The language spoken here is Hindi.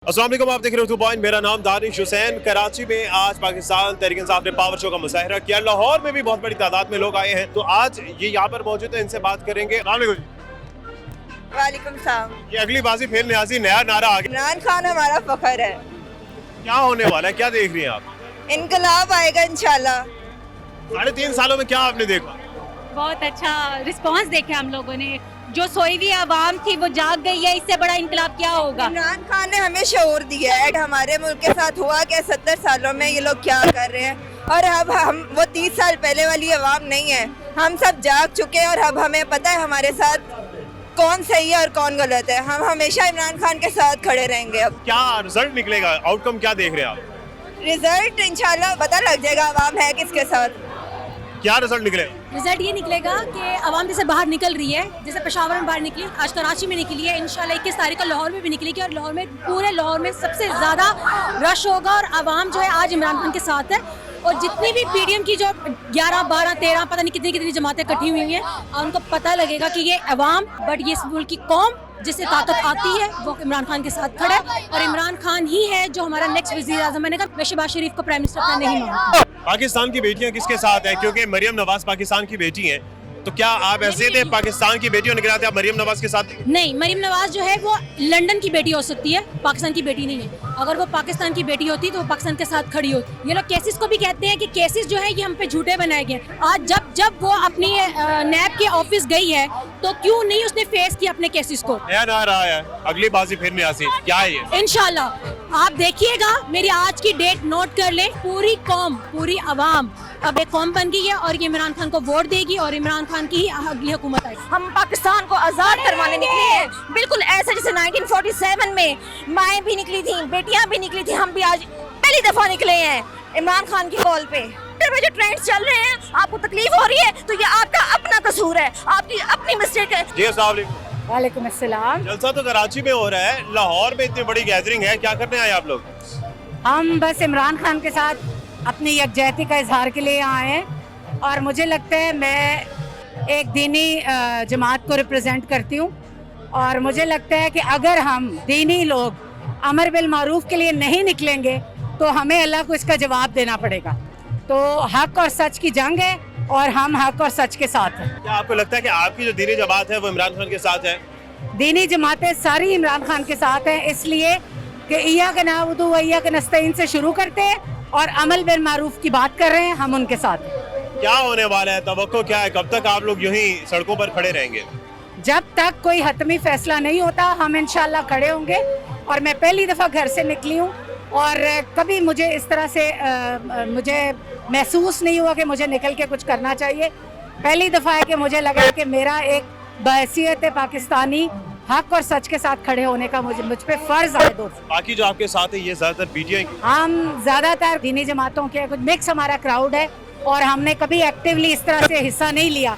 अस्सलाम वालेकुम, आप देख रहे हो 2 पॉइंट। मेरा नाम दानिश हुसैन। कराची में आज पाकिस्तान तहरीक इंसाफ ने पावर शो का मुजाहरा किया। लाहौर में भी बहुत बड़ी तादाद में लोग आए हैं, तो आज ये यहाँ पर मौजूद है, इनसे बात करेंगे। वालेकुम सलाम। ये अगली बाजी फिर न्याजी नया नारा आ गया, इमरान खान हमारा फखर है। क्या होने वाला है, क्या देख रही हैं आप? इनकलाब आएगा इंशाल्लाह। 3.5 सालों में क्या आपने देखा? बहुत अच्छा रिस्पांस देखे हम लोगों ने। जो सोई हुई आवाम थी वो जाग गई है। इससे बड़ा इनकलाब क्या होगा? इमरान खान ने हमें शऊर दिया है। हमारे मुल्क के साथ हुआ क्या 70 सालों में, ये लोग क्या कर रहे हैं। और अब हम वो 30 साल पहले वाली आवाम नहीं है। हम सब जाग चुके हैं और अब हमें पता है हमारे साथ कौन सही है और कौन गलत है। हम हमेशा इमरान खान के साथ खड़े रहेंगे। अब क्या रिजल्ट निकलेगा, आउटकम क्या देख रहे हैं आप? रिजल्ट इंशाल्लाह पता लग जाएगा आवाम है किसके साथ। क्या रिजल्ट निकलेगा? रिजल्ट ये निकलेगा कि आवाम जैसे बाहर निकल रही है, जैसे पेशावर में बाहर निकली, आज कराची में निकली है, इंशाल्लाह 21 तारीख को लाहौर में भी निकलेगी। और लाहौर में, पूरे लाहौर में सबसे ज़्यादा रश होगा और आवाम जो है आज इमरान खान के साथ है। और जितनी भी पीडीएम की जो 11, 12, 13 पता नहीं कितनी कितनी जमातें इकट्ठी हुई हैं, और उनको पता लगेगा कि ये अवाम बट ये इस मुल्क की कौम जिससे ताकत आती है वो इमरान खान के साथ खड़ा है। और इमरान खान ही है जो हमारा नेक्स्ट वज़ीर आज़म। मैंने कहा शहबाज शरीफ को प्राइम मिनिस्टर अपना नहीं माना। पाकिस्तान की बेटियां किसके साथ हैं? क्योंकि मरियम नवाज पाकिस्तान की बेटी हैं, तो क्या आप ऐसे थे पाकिस्तान की बेटियों ने गिराते आप मरियम नवाज के साथ? नहीं, मरियम नवाज जो है वो लंदन की बेटी हो सकती है, पाकिस्तान की बेटी नहीं है। अगर वो पाकिस्तान की बेटी होती तो वो पाकिस्तान के साथ खड़ी होती। ये लोग केसेस को भी कहते हैं कि केसेस जो है ये हम पे झूठे बनाए गए। आज जब वो अपनी नैब के ऑफिस गई है तो क्यों नहीं उसने फेस किया अपने केसेस को? नया नारा आया है, अगली बाजी फिर न्याजी, क्या है ये? इंशाल्लाह आप देखिएगा, मेरी आज की डेट नोट कर ले। पूरी कौम, पूरी आवाम अब एक कौम बन गई है और ये इमरान खान को वोट देगी और इमरान खान की ही अगली हुकूमत आएगी। हम पाकिस्तान को आज़ाद करवाने निकले हैं, बिल्कुल ऐसे जैसे 1947 में माएँ भी निकली थी, बेटियां भी निकली थी। हम भी आज पहली दफा निकले हैं इमरान खान की कॉल पे। में जो ट्रेंड्स चल रहे हैं, आपको तकलीफ हो रही है तो ये आपका अपना कसूर है, आपकी अपनी मिस्टेक है। जी अस्सलाम वालेकुम। वालेकुम अस्सलाम। जलसा तो कराची में हो रहा है, लाहौर में इतनी बड़ी गैदरिंग है, क्या करने आए आप लोग? हम बस इमरान खान के साथ अपनी यकजहती का इजहार के लिए आए हैं। और मुझे लगता है मैं एक दीनी जमात को रिप्रेजेंट करती हूँ, और मुझे लगता है कि अगर हम दीनी लोग अमर बिल मारूफ के लिए नहीं निकलेंगे तो हमें अल्लाह को इसका जवाब देना पड़ेगा। तो हक और सच की जंग है और हम हक और सच के साथ हैं। क्या आपको लगता है कि आपकी जो दीनी जमात है वो इमरान खान के साथ है? दीनी जमातें सारी इमरान खान के साथ हैं, इसलिए कि इय्या का नाबुदु व इय्या का नस्तईन से शुरू करते हैं और अमल बिल मारूफ की बात कर रहे हैं, हम उनके साथ हैं। क्या होने वाला है, तवक्को क्या है, कब तक आप लोग यूं ही सड़कों पर खड़े रहेंगे? जब तक कोई हतमी फैसला नहीं होता हम इंशाल्लाह खड़े होंगे। और मैं पहली दफ़ा घर से निकली हूँ और कभी मुझे इस तरह से मुझे महसूस नहीं हुआ कि मुझे निकल के कुछ करना चाहिए। पहली दफ़ा है कि मुझे लगा कि मेरा एक बहैसियत पाकिस्तानी हक और सच के साथ खड़े होने का मुझ पे फ़र्ज़ है। दोस्त बाकी जो आपके साथ है ये ज़्यादातर पीटीआई की? हम ज़्यादातर दीनी जमातों के, कुछ मिक्स हमारा क्राउड है और हमने कभी एक्टिवली इस तरह से हिस्सा नहीं लिया।